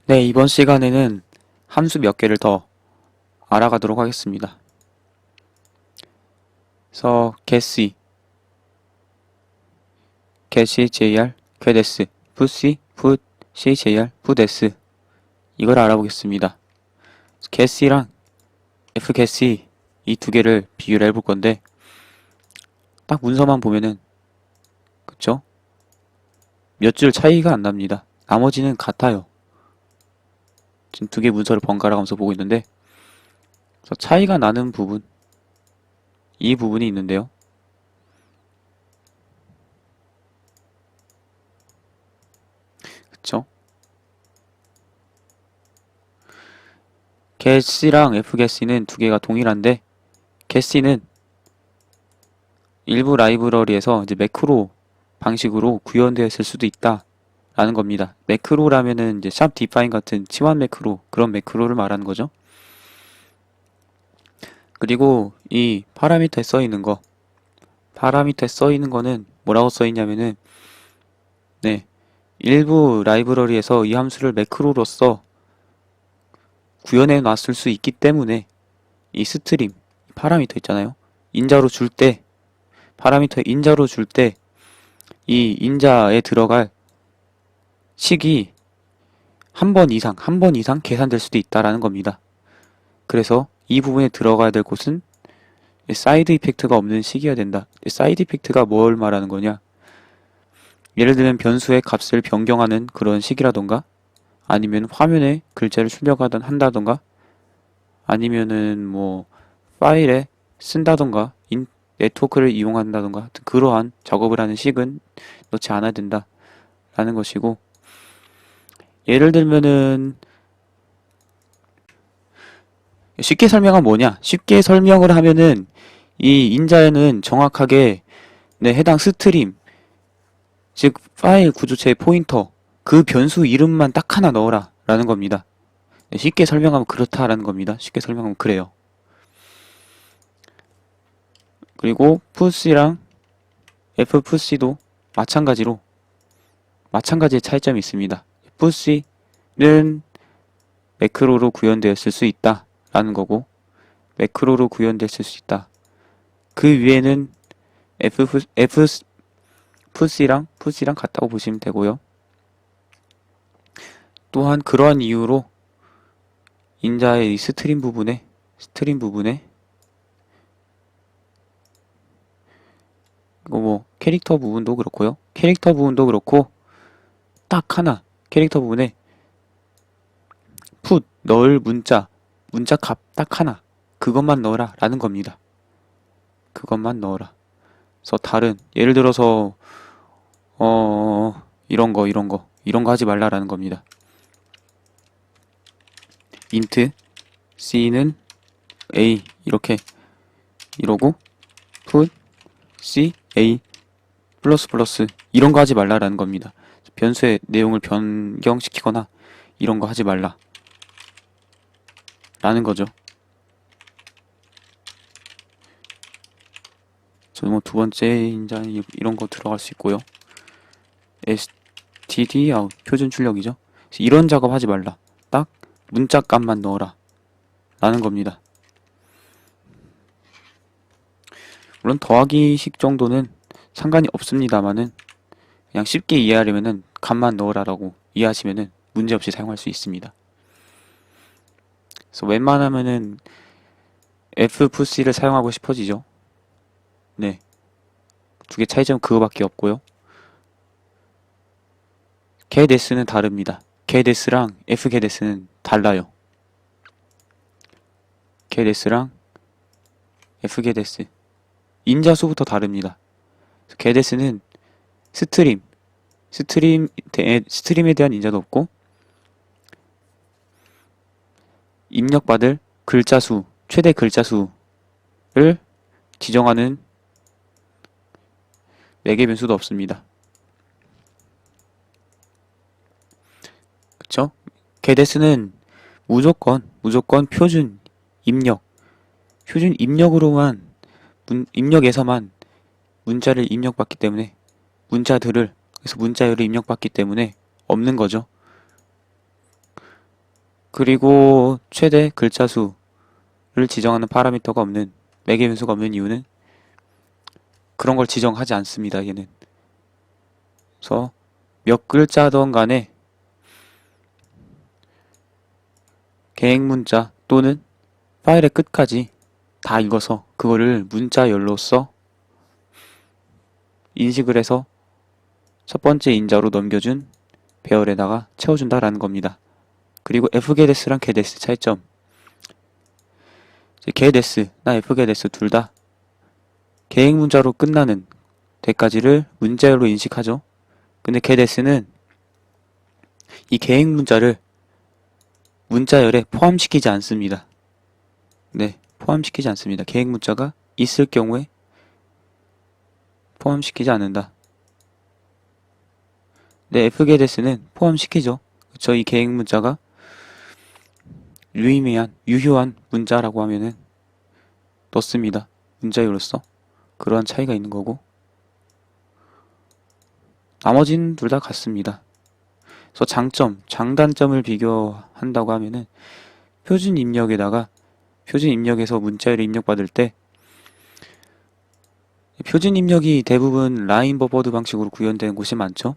네, 이번 시간에는 함수 몇 개를 더 알아가도록 하겠습니다. 그래서 getC, getJR, getS, putC, putC, JR, putS 이걸 알아보겠습니다. getC랑 fgetC 이 두 개를 비교를 해볼 건데 딱 문서만 보면은 그쵸? 몇 줄 차이가 안 납니다. 나머지는 같아요. 지금 두 개 문서를 번갈아 가면서 보고 있는데 그래서 차이가 나는 부분 이 부분이 있는데요. 그쵸? getC랑 fgetC는 두 개가 동일한데 getC는 일부 라이브러리에서 이제 매크로 방식으로 구현되었을 수도 있다 라는 겁니다. 매크로라면은 이제 샵 디파인 같은 치환 매크로 그런 매크로를 말하는 거죠. 그리고 이 파라미터에 써 있는 거 파라미터에 써 있는 거는 뭐라고 써 있냐면은 네 일부 라이브러리에서 이 함수를 매크로로서 구현해 놨을 수 있기 때문에 이 스트림 파라미터 있잖아요. 인자로 줄 때 파라미터 인자로 줄 때 이 인자에 들어갈 식이 한 번 이상 계산될 수도 있다라는 겁니다. 그래서 이 부분에 들어가야 될 곳은 사이드 이펙트가 없는 식이어야 된다. 사이드 이펙트가 뭘 말하는 거냐? 예를 들면 변수의 값을 변경하는 그런 식이라던가 아니면 화면에 글자를 출력하던 한다던가 아니면은 뭐 파일에 쓴다던가 네트워크를 이용한다던가 하여튼 그러한 작업을 하는 식은 넣지 않아야 된다라는 것이고 예를 들면은 쉽게 설명하면 뭐냐? 쉽게 설명을 하면은 이 인자에는 정확하게 네, 해당 스트림, 즉 파일 구조체의 포인터, 그 변수 이름만 딱 하나 넣어라 라는 겁니다. 네, 쉽게 설명하면 그렇다라는 겁니다. 쉽게 설명하면 그래요. 그리고 푸시랑 f푸시도 마찬가지의 차이점이 있습니다. 푸시는 매크로로 구현되었을 수 있다 라는 거고 매크로로 구현됐을 수 있다. 그 위에는 푸시랑 같다고 보시면 되고요. 또한 그러한 이유로 인자의 이 스트림 부분에 이거 뭐 캐릭터 부분도 그렇고요. 캐릭터 부분도 그렇고 딱 하나 캐릭터 부분에 넣을 문자 값 딱 하나 그것만 넣어라 라는 겁니다. 그것만 넣어라. 그래서 다른 예를 들어서 이런 거 하지 말라라는 겁니다. 인트 c는 a 이렇게 이러고 put c a 플러스 플러스 이런 거 하지 말라라는 겁니다. 변수의 내용을 변경시키거나 이런 거 하지 말라 라는 거죠. 저는 뭐 두 번째 인자 이런 거 들어갈 수 있고요. std 아웃 표준 출력이죠. 이런 작업 하지 말라. 딱 문자 값만 넣어라 라는 겁니다. 물론 더하기식 정도는 상관이 없습니다만은 그냥 쉽게 이해하려면은 값만 넣어라라고 이해하시면은 문제없이 사용할 수 있습니다. 그래서 웬만하면은 fpc를 사용하고 싶어지죠. 네. 두 개 차이점 그거밖에 없고요. getS는 다릅니다. getS랑 fgetS는 달라요. getS랑 fgetS 인자수부터 다릅니다. getS는 스트림에 대한 인자도 없고 입력받을 글자수 최대 글자수를 지정하는 매개 변수도 없습니다. 그쵸? getS는 무조건 표준 입력에서만 문자를 입력받기 때문에 그래서 문자열을 입력받기 때문에 없는 거죠. 그리고 최대 글자 수를 지정하는 파라미터가 없는, 매개 변수가 없는 이유는 그런 걸 지정하지 않습니다. 얘는. 그래서 몇 글자든 간에 계획 문자 또는 파일의 끝까지 다 읽어서 그거를 문자열로서 인식을 해서 첫 번째 인자로 넘겨준 배열에다가 채워준다라는 겁니다. 그리고 fgetS랑 getS 차이점. getS나 fgetS 둘 다 계획 문자로 끝나는 데까지를 문자열로 인식하죠. 근데 getS는 이 계획 문자를 문자열에 포함시키지 않습니다. 네, 포함시키지 않습니다. 계획 문자가 있을 경우에 포함시키지 않는다. 네, fgetS는 포함시키죠. 그쵸? 이 계획 문자가 유효한 문자라고 하면은 넣습니다. 문자열로서. 그러한 차이가 있는 거고. 나머지는 둘 다 같습니다. 그래서 장단점을 비교한다고 하면은 표준 입력에서 문자열을 입력받을 때 표준 입력이 대부분 라인 버퍼드 방식으로 구현되는 곳이 많죠.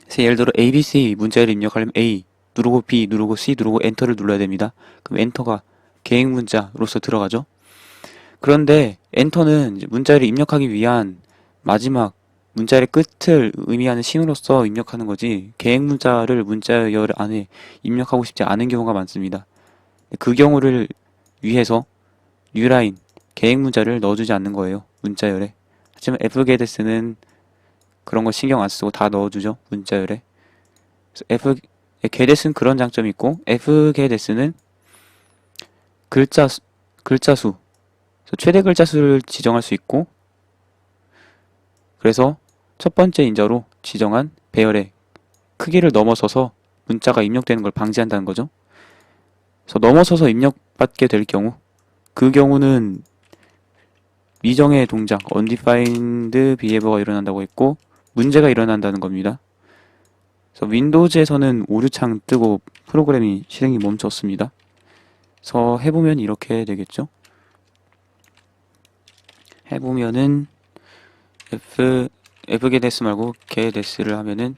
그래서 예를 들어 ABC 문자열을 입력하려면 A 누르고 B 누르고 C 누르고 엔터를 눌러야 됩니다. 그럼 엔터가 계획 문자로서 들어가죠. 그런데 엔터는 문자열을 입력하기 위한 마지막 문자열의 끝을 의미하는 신호로서 입력하는 거지 계획 문자를 문자열 안에 입력하고 싶지 않은 경우가 많습니다. 그 경우를 위해서 뉴라인 계획 문자를 넣어주지 않는 거예요. 문자열에. 하지만 fgetS는 그런 거 신경 안 쓰고 다 넣어주죠. 문자열에. getS는 그런 장점이 있고 fgetS는 글자 수 최대 글자 수를 지정할 수 있고 그래서 첫 번째 인자로 지정한 배열의 크기를 넘어서서 문자가 입력되는 걸 방지한다는 거죠. 그래서 넘어서서 입력받게 될 경우 그 경우는 미정의 동작, undefined behavior가 일어난다고 했고 문제가 일어난다는 겁니다. 그래서 윈도우즈에서는 오류창 뜨고 프로그램이 실행이 멈췄습니다. 그래서 해보면 이렇게 되겠죠. 해보면은 fgetS 말고 getS를 하면은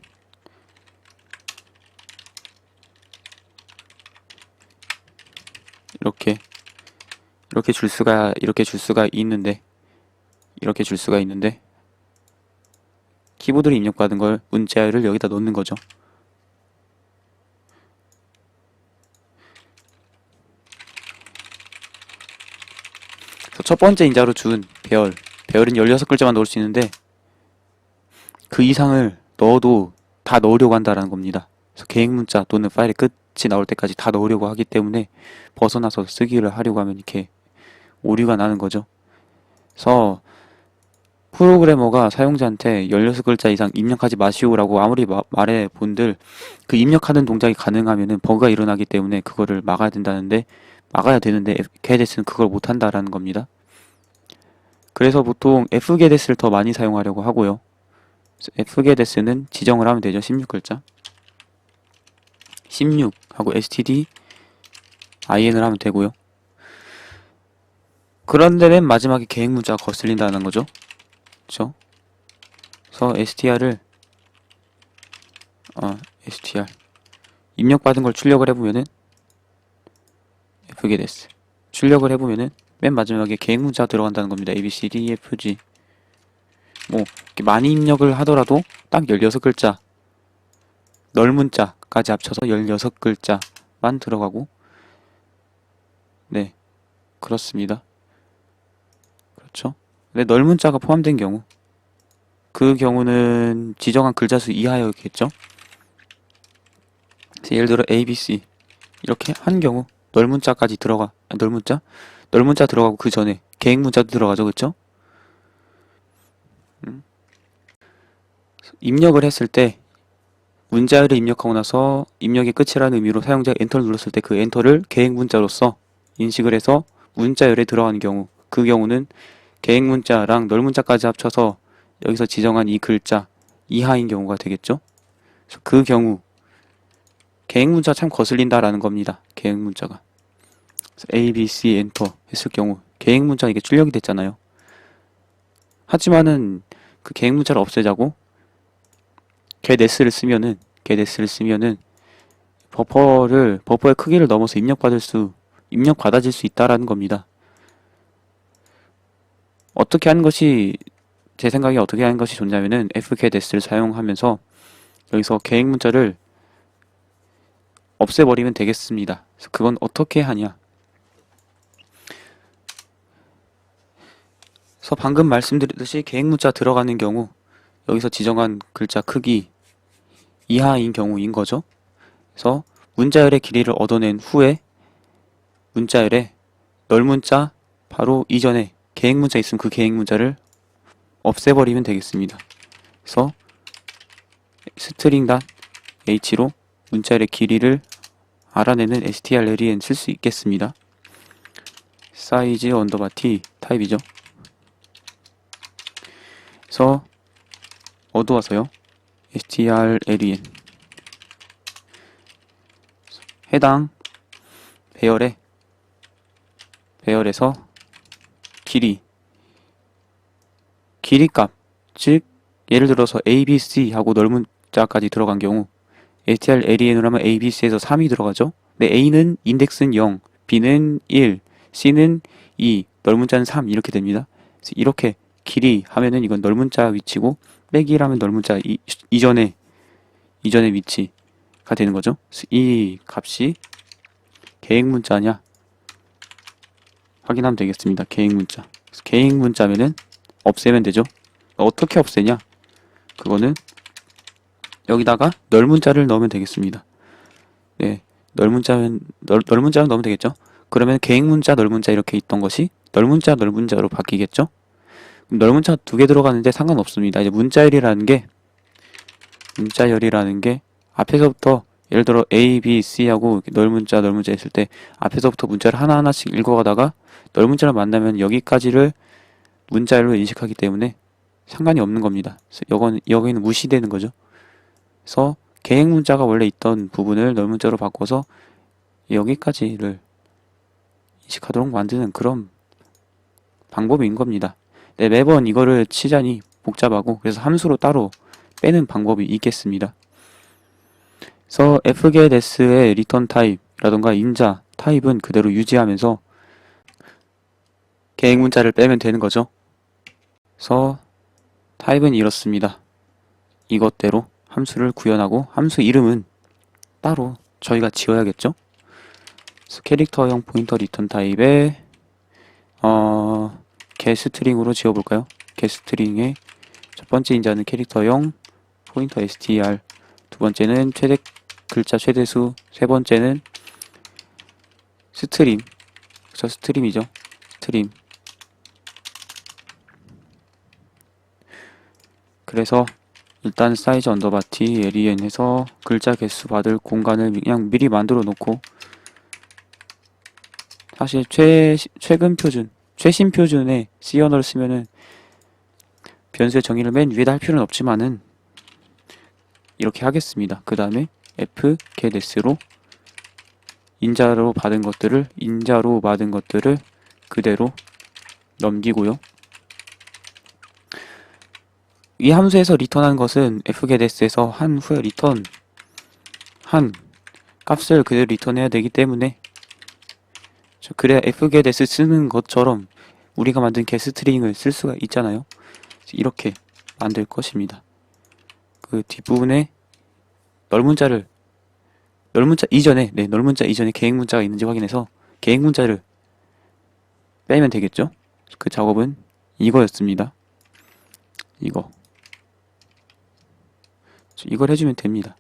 이렇게 줄 수가 있는데 키보드로 입력받은 걸 문자열을 여기다 넣는 거죠. 그래서 첫 번째 인자로 준 배열은 16글자만 넣을 수 있는데 그 이상을 넣어도 다 넣으려고 한다라는 겁니다. 그래서 계획 문자 또는 파일의 끝이 나올 때까지 다 넣으려고 하기 때문에 벗어나서 쓰기를 하려고 하면 이렇게 오류가 나는 거죠. 그래서 프로그래머가 사용자한테 16글자 이상 입력하지 마시오라고 아무리 말해 본들 그 입력하는 동작이 가능하면은 버그가 일어나기 때문에 그거를 막아야 되는데 getS는 그걸 못한다라는 겁니다. 그래서 보통 fgetS를 더 많이 사용하려고 하고요. fgetS는 지정을 하면 되죠. 16글자 16 하고 std in을 하면 되고요. 그런데 맨 마지막에 계획 문자가 거슬린다는 거죠. 그쵸? 그래서 str 입력받은 걸 출력을 해보면은 fgetS 출력을 해보면은 맨 마지막에 계획 문자가 들어간다는 겁니다. a b c d e f g 뭐 이렇게 많이 입력을 하더라도 딱 16글자 널문자까지 합쳐서 16글자만 들어가고 네 그렇습니다. 그렇죠? 근데 널문자가 포함된 경우 그 경우는 지정한 글자 수 이하였겠죠? 예를 들어 ABC 이렇게 한 경우 널문자까지 들어가 널문자 들어가고 그 전에 계획 문자도 들어가죠. 그쵸? 입력을 했을 때 문자열을 입력하고 나서 입력이 끝이라는 의미로 사용자가 엔터를 눌렀을 때 그 엔터를 계획 문자로서 인식을 해서 문자열에 들어가는 경우 그 경우는 계획 문자랑 널 문자까지 합쳐서 여기서 지정한 이 글자 이하인 경우가 되겠죠. 그래서 그 경우 계획 문자 참 거슬린다라는 겁니다. 계획 문자가. A, B, C 엔터 했을 경우 계획 문자 이게 출력이 됐잖아요. 하지만은 그 계획 문자를 없애자고 getS를 쓰면은 버퍼의 크기를 넘어서 입력받아질 수 있다라는 겁니다. 어떻게 하는 것이 제 생각에 어떻게 하는 것이 좋냐면은 fgetS를 사용하면서 여기서 계획 문자를 없애버리면 되겠습니다. 그래서 그건 어떻게 하냐? 그래서 방금 말씀드렸듯이 계획 문자 들어가는 경우 여기서 지정한 글자 크기 이하인 경우인 거죠. 그래서 문자열의 길이를 얻어낸 후에 문자열에 널 문자 바로 이전에 계획 문자 있으면 그 계획 문자를 없애버리면 되겠습니다. 그래서 string.h로 문자열의 길이를 알아내는 strlen 쓸 수 있겠습니다. size 언더바 t 타입이죠. 그래서 어두워서요. strlen 해당 배열에서 길이값, 즉 예를 들어서 abc 하고 넓은 자까지 들어간 경우 strlen으로 하면 abc에서 3이 들어가죠. 근데 a는 인덱스는 0, b는 1, c는 2, 넓은 자는 3 이렇게 됩니다. 그래서 이렇게 길이 하면은 이건 넓은 자 위치고 빼기라면 넓은 자 이전의 위치가 되는 거죠. 그래서 이 값이 계획 문자냐 확인하면 되겠습니다. 계획 문자. 계획 문자면은 없애면 되죠. 어떻게 없애냐? 그거는 여기다가 널 문자를 넣으면 되겠습니다. 네, 널 문자는 넣으면 되겠죠. 그러면 계획 문자, 널 문자 이렇게 있던 것이 널 문자로 바뀌겠죠. 그럼 널 문자 2개 들어가는데 상관없습니다. 이제 문자열이라는 게 앞에서부터 예를 들어 A, B, C하고 널 문자 했을 때 앞에서부터 문자를 하나하나씩 읽어가다가 널 문자를 만나면 여기까지를 문자열로 인식하기 때문에 상관이 없는 겁니다. 그래서 여기는 무시되는 거죠. 그래서 계획 문자가 원래 있던 부분을 널 문자로 바꿔서 여기까지를 인식하도록 만드는 그런 방법인 겁니다. 네, 매번 이거를 치자니 복잡하고 그래서 함수로 따로 빼는 방법이 있겠습니다. 그래서 fgetS의 return 타입이라던가 인자 타입은 그대로 유지하면서 계획 문자를 빼면 되는 거죠. 그래서 타입은 이렇습니다. 이것대로 함수를 구현하고 함수 이름은 따로 저희가 지어야겠죠. 그래서 캐릭터형 포인터 리턴 타입에 getString으로 지어볼까요? getString의 첫 번째 인자는 캐릭터형 포인터 str, 두 번째는 글자 최대수, 세 번째는 스트림, 그래서 스트림이죠. 스트림. 그래서 일단 사이즈 언더바 t len 해서 글자 개수 받을 공간을 그냥 미리 만들어 놓고 사실 최신 표준의 C 언어를 쓰면은 변수의 정의를 맨 위에다 할 필요는 없지만은 이렇게 하겠습니다. 그 다음에 fgetS로 인자로 받은 것들을 그대로 넘기고요. 이 함수에서 리턴한 것은 fgetS에서 한 후에 한 값을 그대로 리턴해야 되기 때문에 그래야 fgetS 쓰는 것처럼 우리가 만든 getString을 쓸 수가 있잖아요. 이렇게 만들 것입니다. 그 뒷부분에 널 문자 이전에 계획 문자가 있는지 확인해서 계획 문자를 빼면 되겠죠. 그 작업은 이거였습니다. 이걸 해주면 됩니다.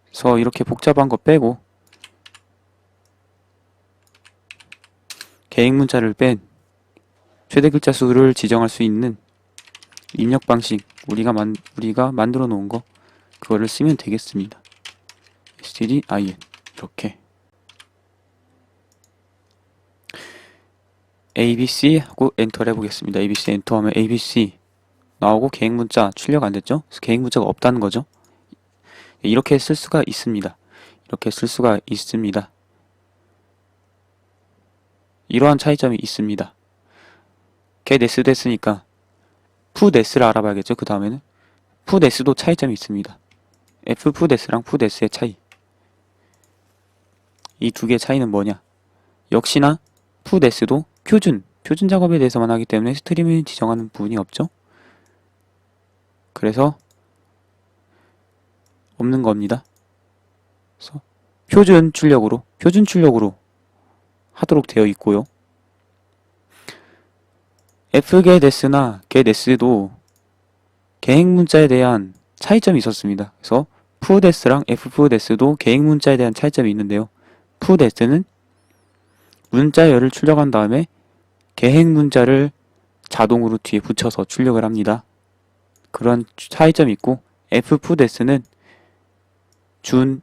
그래서 이렇게 복잡한 거 빼고 계획 문자를 뺀 최대 글자 수를 지정할 수 있는 입력 방식 우리가 만들어 놓은 거 그거를 쓰면 되겠습니다. stdin 이렇게 abc 하고 엔터를 해보겠습니다. abc 엔터하면 abc 나오고 계획 문자 출력 안 됐죠? 그래서 계획 문자가 없다는 거죠. 이렇게 쓸 수가 있습니다. 이렇게 쓸 수가 있습니다. 이러한 차이점이 있습니다. get s도 했으니까 put s를 알아봐야겠죠. 그 다음에는 put s도 차이점이 있습니다. f put s랑 put s의 차이. 이 두 개의 차이는 뭐냐? 역시나 put s도 표준 작업에 대해서만 하기 때문에 스트림을 지정하는 부분이 없죠. 그래서 없는 겁니다. 그래서 표준 출력으로 하도록 되어 있고요. fget s나 get s도 계행 문자에 대한 차이점이 있었습니다. 그래서 put s랑 fput s도 계행 문자에 대한 차이점이 있는데요. put s는 문자열을 출력한 다음에 계행 문자를 자동으로 뒤에 붙여서 출력을 합니다. 그런 차이점이 있고 fput s는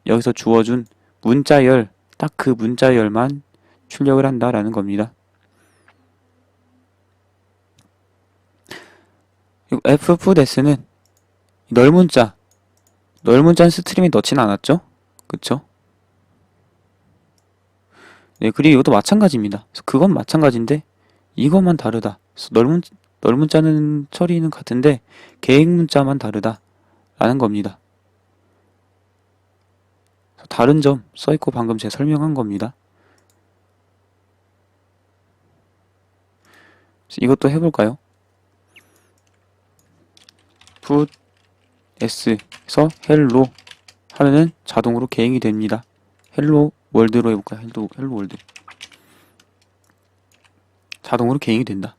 여기서 주어준 문자열, 딱 그 문자열만 출력을 한다라는 겁니다. 그리고 fput s는 널문자는 스트림에 넣지는 않았죠? 그쵸? 네, 그리고 이것도 마찬가지입니다. 그래서 그건 마찬가지인데 이것만 다르다. 그래서 널문자는 처리는 같은데 계행 문자만 다르다 라는 겁니다. 다른 점 써있고 방금 제가 설명한 겁니다. 이것도 해볼까요? put s에서 hello 하면은 자동으로 계행이 됩니다. hello 월드로 해볼까요? hello 월드. 자동으로 계행이 된다.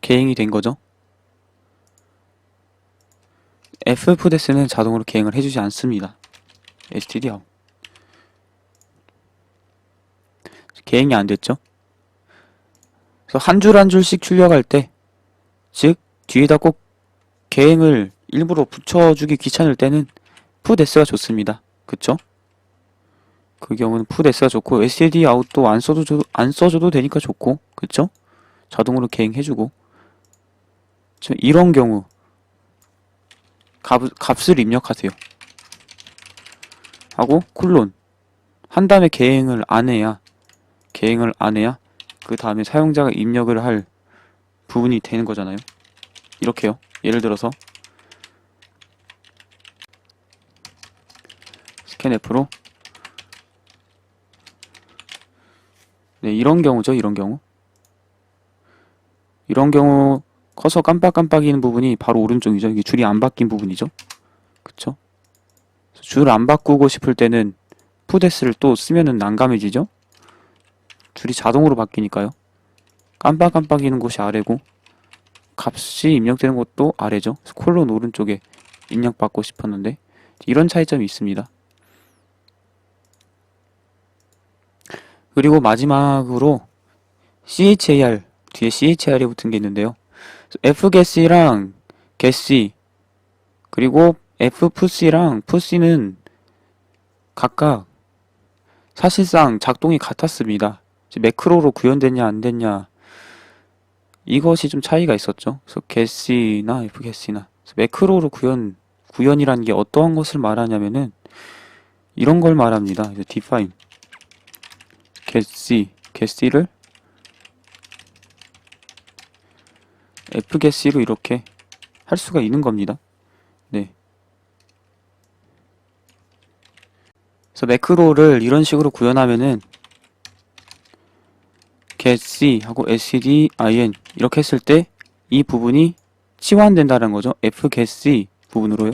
계행이 된 거죠. fput s는 자동으로 계행을 해주지 않습니다. std out. 계행이 안 됐죠. 그래서 한 줄 한 줄씩 출력할 때, 즉 뒤에다 꼭 계행을 일부러 붙여주기 귀찮을 때는 put s가 좋습니다. 그쵸? 그 경우는 put s가 좋고 std out도 안 써줘도 되니까 좋고, 그쵸? 자동으로 계행해주고. 이런 경우 값을 입력하세요. 하고 콜론 한 다음에 계행을 안 해야 그 다음에 사용자가 입력을 할 부분이 되는 거잖아요. 이렇게요. 예를 들어서 스캔F로 네, 이런 경우죠. 이런 경우 커서 깜빡깜빡이는 부분이 바로 오른쪽이죠. 이게 줄이 안 바뀐 부분이죠. 그쵸? 줄 안 바꾸고 싶을 때는 put s를 또 쓰면은 난감해지죠? 줄이 자동으로 바뀌니까요. 깜빡깜빡이는 곳이 아래고 값이 입력되는 곳도 아래죠. 콜론 오른쪽에 입력받고 싶었는데 이런 차이점이 있습니다. 그리고 마지막으로 char 뒤에 char이 붙은 게 있는데요. fgetc랑 getc 그리고 fputc랑 putc는 각각 사실상 작동이 같았습니다. 매크로로 구현됐냐 안 됐냐 이것이 좀 차이가 있었죠. 그래서 getc나 fgetc나 매크로로 구현이라는 게 어떠한 것을 말하냐면은 이런 걸 말합니다. define getc를 fgetc로 이렇게 할 수가 있는 겁니다. 네. 그래서 매크로를 이런 식으로 구현하면은 getC 하고 stdin 이렇게 했을 때 이 부분이 치환된다는 거죠. fgetC 부분으로요.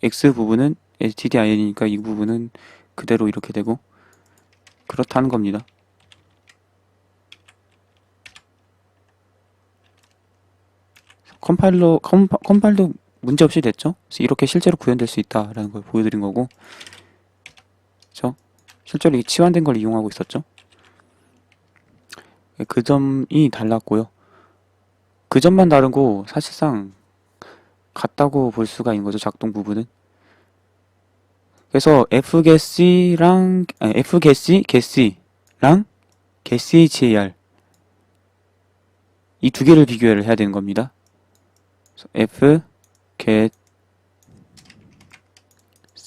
x 부분은 stdin이니까 이 부분은 그대로 이렇게 되고 그렇다는 겁니다. 컴파일도 문제없이 됐죠. 그래서 이렇게 실제로 구현될 수 있다라는 걸 보여드린 거고, 그렇죠? 실제로 이 치환된 걸 이용하고 있었죠. 그 점이 달랐고요. 그 점만 다르고 사실상 같다고 볼 수가 있는 거죠. 작동 부분은. 그래서 fgetc랑 getchar 이 두 개를 비교를 해야 되는 겁니다. fget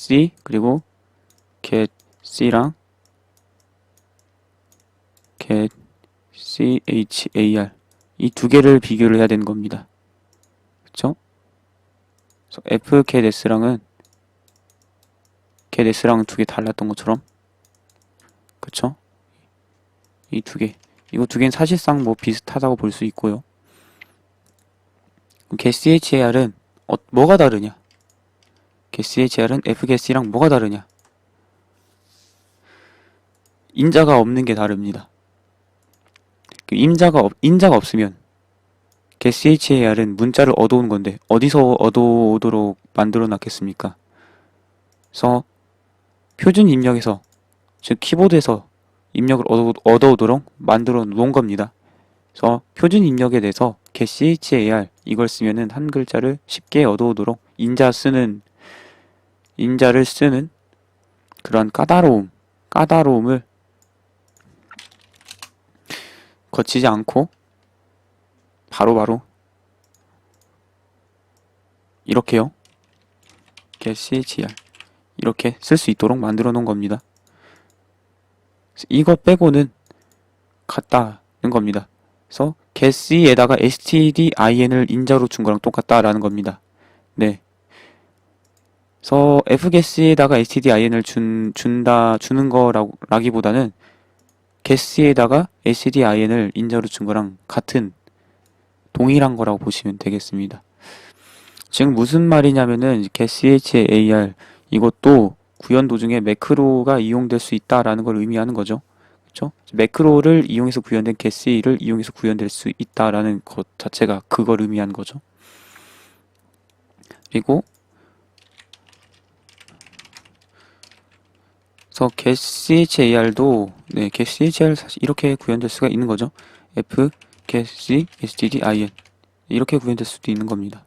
C 그리고 get C랑 get char 이 두 개를 비교를 해야 되는 겁니다. 그쵸? 그래서 f get s랑은 get s랑 두 개 달랐던 것처럼 그쵸? 이 두 개. 이거 두 개는 사실상 뭐 비슷하다고 볼 수 있고요. get char은 뭐가 다르냐? get char은 f get c랑 뭐가 다르냐? 인자가 없는 게 다릅니다. 인자가 없으면 get char은 문자를 얻어오는 건데 어디서 얻어오도록 만들어 놨겠습니까? 그래서 표준 입력에서 즉 키보드에서 입력을 얻어오도록 만들어 놓은 겁니다. 그래서 표준 입력에 대해서 get char 이걸 쓰면은 한 글자를 쉽게 얻어오도록 인자를 쓰는 그런 까다로움을 거치지 않고 바로바로 이렇게요. get chr 이렇게 쓸 수 있도록 만들어 놓은 겁니다. 이거 빼고는 같다는 겁니다. 그래서 getC에다가 stdin을 인자로 준 거랑 똑같다라는 겁니다. 네. 그래서 fgetC에다가 stdin을 주는 거라기보다는 getC에다가 stdin을 인자로 준 거랑 같은 동일한 거라고 보시면 되겠습니다. 지금 무슨 말이냐면은 getchar 이것도 구현 도중에 매크로가 이용될 수 있다라는 걸 의미하는 거죠. 그렇죠? 매크로를 이용해서 구현된 getC를 이용해서 구현될 수 있다라는 것 자체가 그걸 의미하는 거죠. 그리고 그래서 getchar도 getchar 사실 이렇게 구현될 수가 있는 거죠. f getc stdin 이렇게 구현될 수도 있는 겁니다.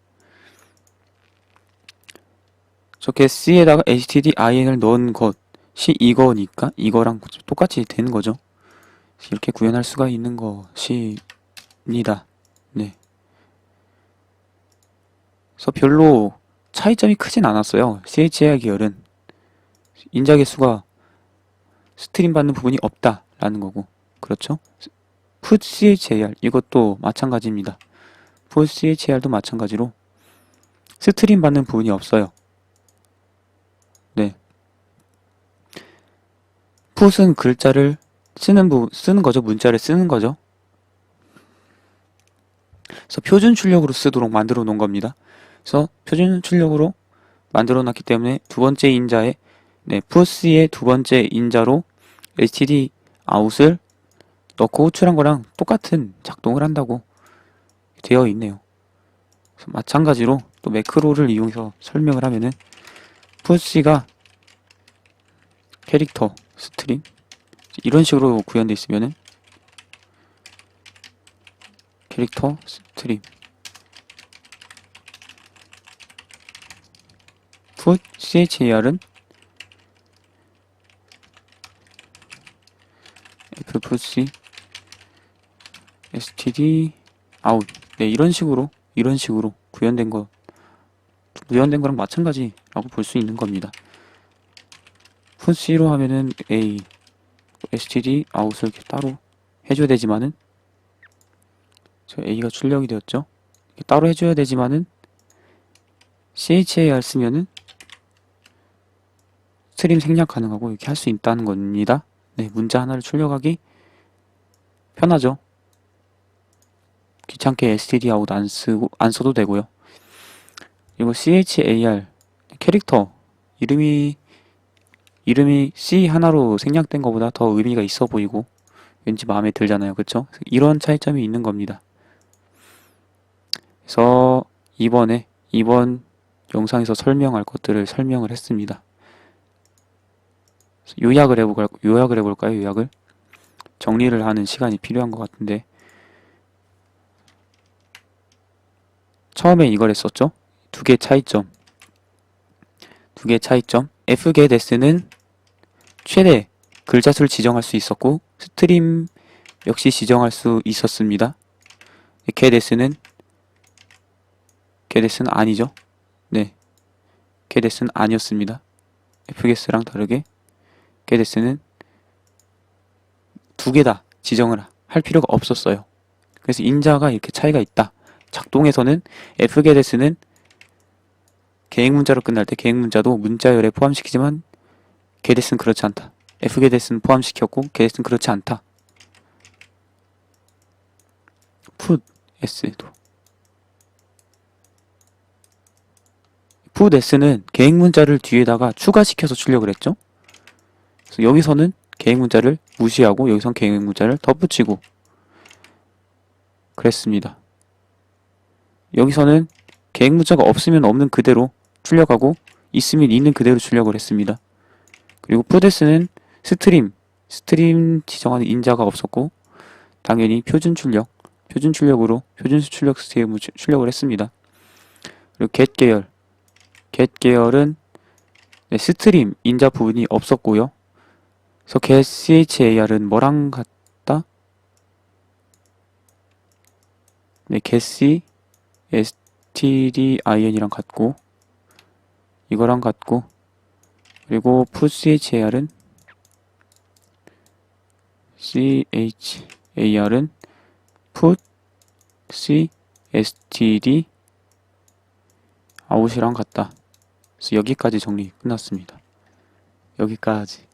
저 getC에다가 stdin을 넣은 것이 이거니까 이거랑 똑같이 되는 거죠. 이렇게 구현할 수가 있는 것입니다. 네. 그래서 별로 차이점이 크진 않았어요. char 계열은 인자 개수가 스트림 받는 부분이 없다라는 거고, 그렇죠? put char 이것도 마찬가지입니다. put char도 마찬가지로 스트림 받는 부분이 없어요. 네. put은 글자를 쓰는 거죠. 문자를 쓰는 거죠. 그래서 표준 출력으로 쓰도록 만들어 놓은 겁니다. 그래서 표준 출력으로 만들어 놨기 때문에 두 번째 인자에 put의 두 번째 인자로 std out을 넣고 호출한 거랑 똑같은 작동을 한다고 되어 있네요. 그래서 마찬가지로 또 매크로를 이용해서 설명을 하면은 putc가 캐릭터 스트링 이런 식으로 구현되어 있으면은 캐릭터 스트림 put char은 fputc std out 이런 식으로 구현된 거랑 마찬가지라고 볼 수 있는 겁니다. putc로 하면은 a std out을 이렇게 따로 해줘야 되지만은 저 a가 출력이 되었죠. 이렇게 따로 해줘야 되지만은 char 쓰면은 스트림 생략 가능하고 이렇게 할 수 있다는 겁니다. 네, 문자 하나를 출력하기 편하죠. 귀찮게 std out 안 써도 되고요. 그리고 char 캐릭터 이름이 C 하나로 생략된 것보다 더 의미가 있어 보이고 왠지 마음에 들잖아요. 그쵸? 이런 차이점이 있는 겁니다. 그래서 이번 영상에서 설명할 것들을 설명을 했습니다. 요약을 해볼까요? 요약을 정리를 하는 시간이 필요한 것 같은데 처음에 이걸 했었죠? 두 개 차이점 fgetS는 최대 글자 수를 지정할 수 있었고 스트림 역시 지정할 수 있었습니다. getS는 아니죠. 네, getS는 아니었습니다. fget랑 다르게 getS는 두 개 다 지정을 할 필요가 없었어요. 그래서 인자가 이렇게 차이가 있다. 작동에서는 fgetS는 계획 문자로 끝날 때 계획 문자도 문자열에 포함시키지만 getS는 그렇지 않다. fgetS는 포함시켰고 getS는 그렇지 않다. putS도 putS는 계획 문자를 뒤에다가 추가시켜서 출력을 했죠. 그래서 여기서는 계획 문자를 무시하고 여기선 계획 문자를 덧붙이고 그랬습니다. 여기서는 계획 문자가 없으면 없는 그대로 출력하고 있으면 있는 그대로 출력을 했습니다. 그리고 putS는 스트림 지정하는 인자가 없었고 당연히 표준 출력으로 표준수 출력 스트리무 출력을 했습니다. 그리고 get 계열은 스트림 인자 부분이 없었고요. 그래서 get char은 뭐랑 같다? 네, get stdin이랑 같고 이거랑 같고 그리고 put char은 put std out이랑 같다. 그래서 여기까지 정리 끝났습니다. 여기까지.